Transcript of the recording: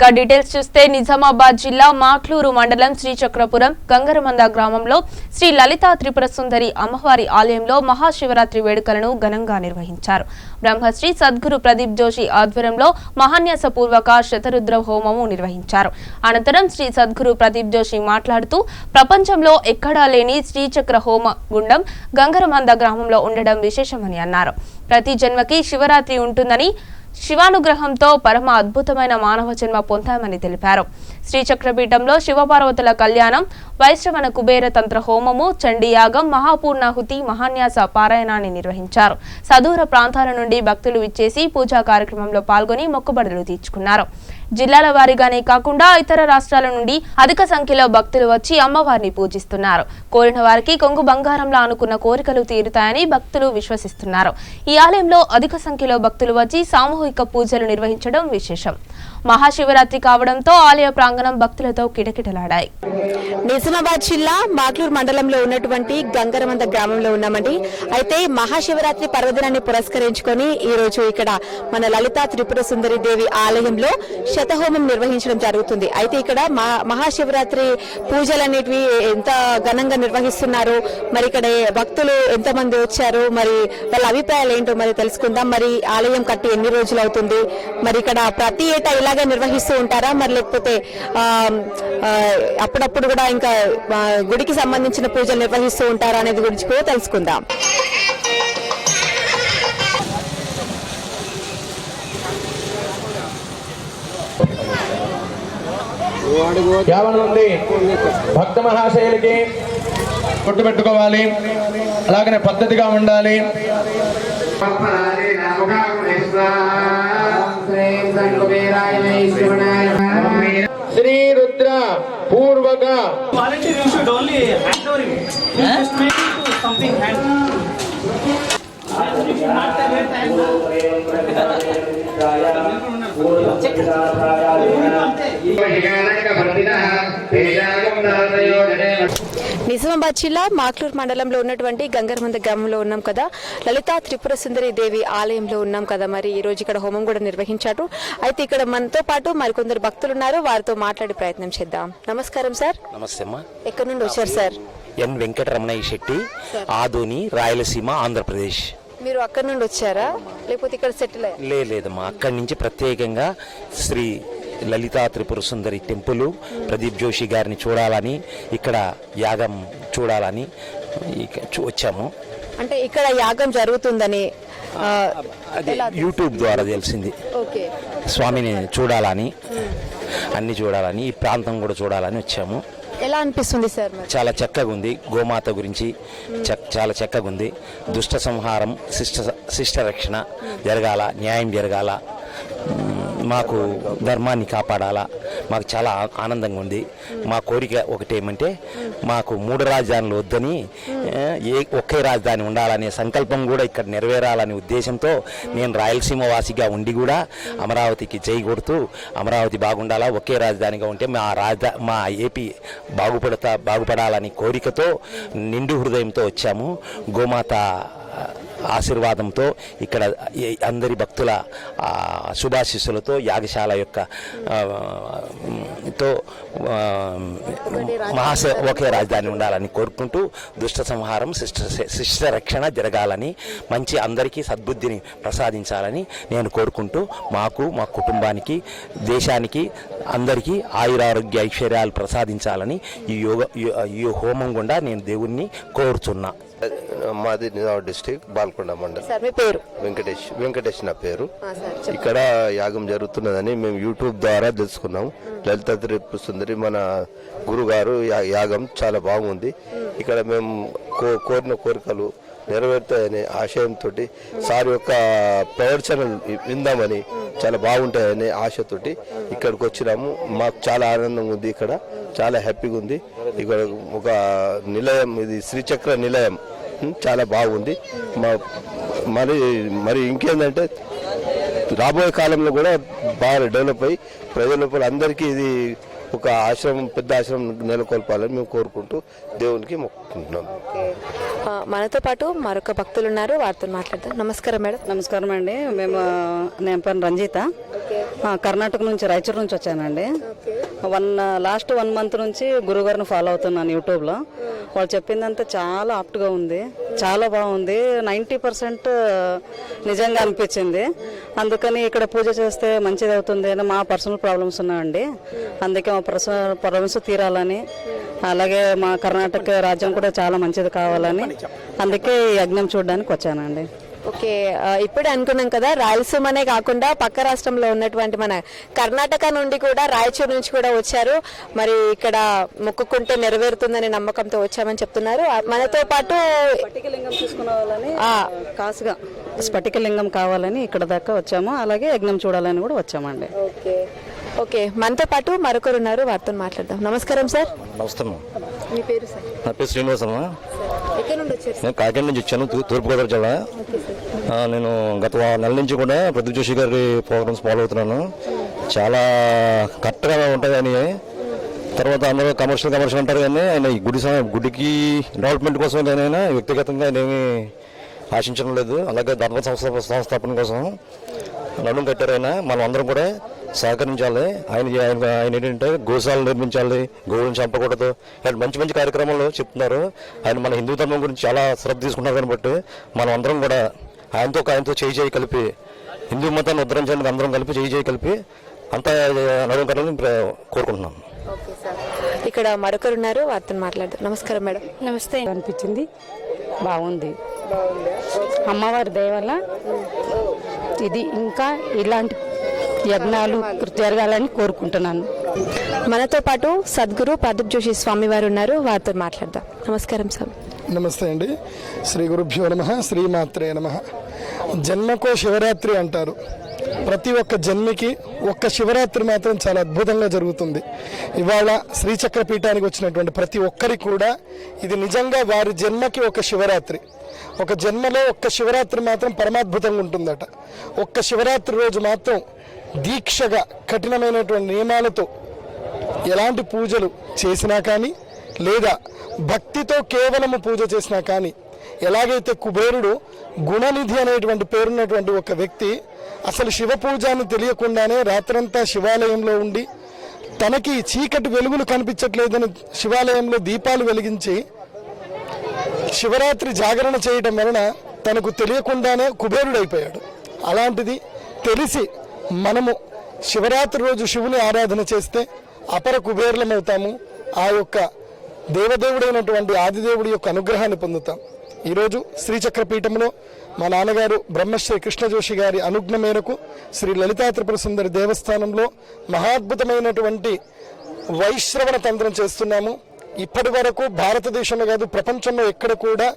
Details చూస్తే నిజామాబాద్ జిల్లా మాట్లూరు మండలం శ్రీచక్రపురం గంగరమంద గ్రామంలో శ్రీ లలితా త్రిపుర సుందరి అమ్మవారి ఆలయంలో మహాశివరాత్రి వేడుకలను ఘనంగా నిర్వహించారు. బ్రహ్మశ్రీ సద్గురు ప్రదీప్ జోషి ఆధ్వర్యంలో మహాన్యాసపూర్వక శతరుద్ర హోమము నిర్వహించారు. అనంతరం శ్రీ సద్గురు ప్రదీప్ జోషి మాట్లాడుతూ ప్రపంచంలో ఎక్కడా లేని శ్రీచక్ర హోమ గుండం గంగరమంద గ్రామంలో ఉండడం విశేషమని అన్నారు. ప్రతి జన్మకి శివరాత్రి ఉంటుందని, శివానుగ్రహంతో పరమ అద్భుతమైన మానవ జన్మ పొందామని తెలిపారు. శ్రీచక్రపీఠంలో శివపార్వతుల కళ్యాణం, వైశ్రవణ కుబేర తంత్ర హోమము, చండీయాగం, మహాపూర్ణాహుతి, మహాన్యాస పారాయణాన్ని నిర్వహించారు. సదూర ప్రాంతాల నుండి భక్తులు విచ్చేసి పూజా కార్యక్రమంలో పాల్గొని మొక్కుబడులు తీర్చుకున్నారు. జిల్లాల వారీగానే కాకుండా ఇతర రాష్ట్రాల నుండి అధిక సంఖ్యలో భక్తులు వచ్చి అమ్మవారిని పూజిస్తున్నారు. కోరిన వారికి కొంగు బంగారంలా అనుకున్న కోరికలు తీరుతాయని భక్తులు విశ్వసిస్తున్నారు. ఈ ఆలయంలో అధిక సంఖ్యలో భక్తులు వచ్చి సామూహిక పూజలు నిర్వహించడం విశేషం. మహాశివరాత్రి కావడంతో ఆలయ ప్రాంగణం భక్తులతో కిటకిటలాడాయి. నిజామాబాద్ జిల్లా మాట్లూరు మండలంలో ఉన్నటువంటి గంగరమంద గ్రామంలో ఉన్నామండి. అయితే మహాశివరాత్రి పర్వదినాన్ని పురస్కరించుకొని ఈ రోజు ఇక్కడ మన లలితా త్రిపుర సుందరి దేవి ఆలయంలో శతహోమం నిర్వహించడం జరుగుతుంది. అయితే ఇక్కడ మహాశివరాత్రి పూజలన్నిటివి ఎంత ఘనంగా నిర్వహిస్తున్నారు, మరి ఇక్కడ భక్తులు ఎంతమంది వచ్చారు, మరి వాళ్ళ అభిప్రాయాలు ఏంటో మరి తెలుసుకుందాం. మరి ఆలయం కట్టి ఎన్ని రోజులు అవుతుంది, మరి ఇక్కడ ప్రతి ఏటా ఇలాగే నిర్వహిస్తూ ఉంటారా, మరి లేకపోతే అప్పుడప్పుడు కూడా ఇంకా గుడికి సంబంధించిన పూజలు నిర్వహిస్తూ ఉంటారా అనేది గురించి కూడా తెలుసుకుందాం. భక్త మహాశయులకి కొట్టు పెట్టుకోవాలి, అలాగనే పద్ధతిగా ఉండాలి. శ్రీ రుద్ర పూర్వక నిజామాబాద్ జిల్లా మాట్లూరు మండలంలో ఉన్నటువంటి గంగరమంద గ్రామంలో ఉన్నాం కదా, లలితా త్రిపుర సుందరి దేవి ఆలయంలో ఉన్నాం కదా. మరి ఈ రోజు ఇక్కడ హోమం కూడా నిర్వహించారు. అయితే ఇక్కడ మనతో పాటు మరికొందరు భక్తులు ఉన్నారు, వారితో మాట్లాడే ప్రయత్నం చేద్దాం. నమస్కారం సార్. నమస్తే అమ్మా. ఎక్కడి నుండి వచ్చారు సార్? ఎన్ వెంకటరమణయ్య శెట్టి, ఆదోని, రాయలసీమ, ఆంధ్రప్రదేశ్. మీరు అక్కడి నుండి వచ్చారా లేకపోతే ఇక్కడ సెటిల్ అయ్యారా? లేదమ్మా, అక్కడి నుంచి ప్రత్యేకంగా శ్రీ లలితా త్రిపుర సుందరి టెంపుల్ ప్రదీప్ జోషి గారిని చూడాలని, ఇక్కడ యాగం చూడాలని వచ్చాము. అంటే ఇక్కడ యాగం జరుగుతుందని అదే యూట్యూబ్ ద్వారా తెలిసింది. స్వామిని చూడాలని, అన్ని చూడాలని, ఈ ప్రాంతం కూడా చూడాలని వచ్చాము. ఎలా అనిపిస్తుంది సార్? చాలా చక్కగా ఉంది. గోమాత గురించి చాలా చక్కగా ఉంది. దుష్ట సంహారం, శిష్ట రక్షణ జరగాల, న్యాయం జరగాల, మాకు ధర్మాన్ని కాపాడాలా, మాకు చాలా ఆనందంగా ఉంది. మా కోరిక ఒకటేమంటే మాకు 3 రాజధానులు వద్దని ఒకే రాజధాని ఉండాలనే సంకల్పం కూడా ఇక్కడ నెరవేరాలనే ఉద్దేశంతో నేను రాయలసీమ వాసిగా ఉండి కూడా అమరావతికి జై కొడుతూ అమరావతి బాగుండాలా, ఒకే రాజధానిగా ఉంటే మా ఏపీ బాగుపడాలని కోరికతో నిండు హృదయంతో వచ్చాము. గోమాత ఆశీర్వాదంతో, ఇక్కడ అందరి భక్తుల శుభాశీస్సులతో, యాగశాల యొక్క ఒకే రాజధాని ఉండాలని కోరుకుంటూ దుష్ట సంహారం, శిష్ట రక్షణ జరగాలని, మంచి అందరికీ సద్బుద్ధిని ప్రసాదించాలని నేను కోరుకుంటూ మాకు, మా కుటుంబానికి, దేశానికి, అందరికీ ఆయురారోగ్య ఐశ్వర్యాలు ప్రసాదించాలని ఈ హోమం గుండా నేను దేవుణ్ణి కోరుచున్నా. మాది నిజామాబాద్ డిస్ట్రిక్ట్ బాల్కొండ మండలం. వెంకటేష్ నా పేరు. ఇక్కడ యాగం జరుగుతున్నదని మేము యూట్యూబ్ ద్వారా తెలుసుకున్నాము. లలితా త్రిపుర సుందరి మన గురుగారు యాగం చాలా బాగుంది. ఇక్కడ మేము కోరిన కోరికలు నెరవేరుతాయనే ఆశయంతో సార్ యొక్క ప్రవచనలు విందామని, చాలా బాగుంటాయనే ఆశతోటి ఇక్కడికి వచ్చినాము. మాకు చాలా ఆనందంగా ఉంది, ఇక్కడ చాలా హ్యాపీగా ఉంది. ఇక్కడ ఒక నిలయం, ఇది శ్రీచక్ర నిలయం, చాలా బాగుంది. మరి ఇంకేంటంటే రాబోయే కాలంలో కూడా బాగా డెవలప్ అయ్యి ప్రజల అందరికీ ఇది ఒక ఆశ్రమం, పెద్ద ఆశ్రమం నెలకొల్పాలని మేము కోరుకుంటూ దేవునికి మొక్కుకుంటున్నాం. మనతో పాటు మరొక భక్తులు ఉన్నారు, వారితో మాట్లాడదాం. నమస్కారం మేడం. నమస్కారం అండి. మేము నేను పేరు రంజిత, కర్ణాటక నుంచి, రాయచూరు నుంచి వచ్చానండి. లాస్ట్ 1 month నుంచి గురుగారిని ఫాలో అవుతున్నాను యూట్యూబ్లో. వాళ్ళు చెప్పిందంతా చాలా ఆప్ట్గా ఉంది, చాలా బాగుంది. 90% నిజంగా అనిపించింది. అందుకని ఇక్కడ పూజ చేస్తే మంచిది అవుతుంది అని మా పర్సనల్ ప్రాబ్లమ్స్ ఉన్నాయండి. అందుకే మా పర్సనల్ ప్రాబ్లమ్స్ తీరాలని, అలాగే మా కర్ణాటక రాజ్యం కూడా చాలా మంచిది కావాలని, అందుకే ఈ యజ్ఞం చూడడానికి వచ్చానండి. ఓకే, ఇప్పుడే అనుకున్నాం కదా, రాయలసీమనే కాకుండా పక్క రాష్ట్రంలో ఉన్నటువంటి మన కర్ణాటక నుండి కూడా, రాయచూరు నుంచి కూడా వచ్చారు. మరి ఇక్కడ మొక్కుకుంటే నెరవేరుతుందనే నమ్మకంతో వచ్చామని చెప్తున్నారు. మనతో పాటు స్ఫటికలింగం తీసుకురావాలని, కాసుగా స్ఫటికలింగం కావాలని ఇక్కడ దాకా వచ్చాము. అలాగే యజ్ఞం చూడాలని కూడా వచ్చామండి. ఓకే, మనతో పాటు మరొకరు ఉన్నారు, వారితో మాట్లాడదాం. నమస్కారం సార్. నమస్తే. మీ పేరు సార్? నా పేరు శ్రీనివాసమ్మ. ఎక్కడ నుండి వచ్చారు? నేను కాకినాడ నుంచి వచ్చాను, తూర్పుగోదావరి జిల్లా. నేను గత నెల నుంచి కూడా ప్రదీప్ జోషి గారి ప్రోగ్రామ్స్ ఫాలో అవుతున్నాను. చాలా కరెక్ట్గా ఉంటాయని, తర్వాత అందరూ కమర్షియల్ అంటారు కానీ ఆయన ఈ గుడికి డెవలప్మెంట్ కోసం ఆయన వ్యక్తిగతంగా ఆయన ఏమీ ఆశించడం లేదు. అలాగే ధర్మ సంస్థాపన కోసం నడుం కట్టారు ఆయన. మనం అందరం కూడా సహకరించాలి. ఆయన ఏంటంటే గోశాలను నిర్మించాలి, గోవులను చంపకూడదు, ఇలాంటి మంచి మంచి కార్యక్రమాలు చెప్తున్నారు. ఆయన మన హిందూ ధర్మం గురించి చాలా శ్రద్ధ తీసుకున్నారు. కాబట్టి మనం అందరం కూడా ఆయనతో చేయి కలిపి హిందూ మతాన్ని ఉద్ధరించడానికి అందరం కలిపి చేయి కలిపి అంతా నడుం కట్టాలని కోరుకుంటున్నాం. ఇక్కడ మరొకరు ఉన్నారు, వారితో మాట్లాడదాం. నమస్కారం మేడం. నమస్తే. అనిపించింది, బాగుంది. అమ్మవారి దయ వల్ల ఇది ఇంకా ఇలాంటి యజ్ఞాలు జరగాలని కోరుకుంటున్నాను. మనతో పాటు సద్గురు ప్రదీప్ జోషి స్వామి వారు ఉన్నారు, వారితో మాట్లాడదాం. నమస్కారం స్వామి. నమస్తే అండి. శ్రీ గురుభ్యో నమః, శ్రీమాత్రే నమః. జన్మకో శివరాత్రి అంటారు. ప్రతి ఒక్క జన్మకి ఒక్క శివరాత్రి మాత్రం చాలా అద్భుతంగా జరుగుతుంది. ఇవాళ శ్రీచక్ర పీఠానికి వచ్చినటువంటి ప్రతి ఒక్కరికి కూడా ఇది నిజంగా వారి జన్మకి ఒక శివరాత్రి. ఒక జన్మలో ఒక్క శివరాత్రి మాత్రం పరమాద్భుతంగా ఉంటుందట. ఒక్క శివరాత్రి రోజు మాత్రం దీక్షగా కఠినమైనటువంటి నియమాలతో ఎలాంటి పూజలు చేసినా కానీ, లేదా భక్తితో కేవలము పూజ చేసినా కానీ, ఎలాగైతే కుబేరుడు గుణనిధి అనేటువంటి పేరున్నటువంటి ఒక వ్యక్తి అసలు శివ పూజాన్ని తెలియకుండానే రాత్రంతా శివాలయంలో ఉండి, తనకి చీకటి వెలుగులు కనిపించట్లేదని శివాలయంలో దీపాలు వెలిగించి శివరాత్రి జాగరణ చేయడం వలన తనకు తెలియకుండానే కుబేరుడైపోయాడు. అలాంటిది తెలిసి మనము శివరాత్రి రోజు శివుని ఆరాధన చేస్తే అపర కుబేరులమవుతాము. ఆ యొక్క దేవదేవుడైనటువంటి ఆదిదేవుడి యొక్క అనుగ్రహాన్ని పొందుతాం. ఈరోజు శ్రీచక్రపీఠంలో మా నాన్నగారు బ్రహ్మశ్రీ కృష్ణ జోషి గారి అనుజ్ఞ మేరకు శ్రీ లలితా త్రిపుర సుందరి దేవస్థానంలో మహాద్భుతమైనటువంటి వైశ్రవణ తంత్రం చేస్తున్నాము. ఇప్పటి వరకు భారతదేశంలో కాదు, ప్రపంచంలో ఎక్కడ కూడా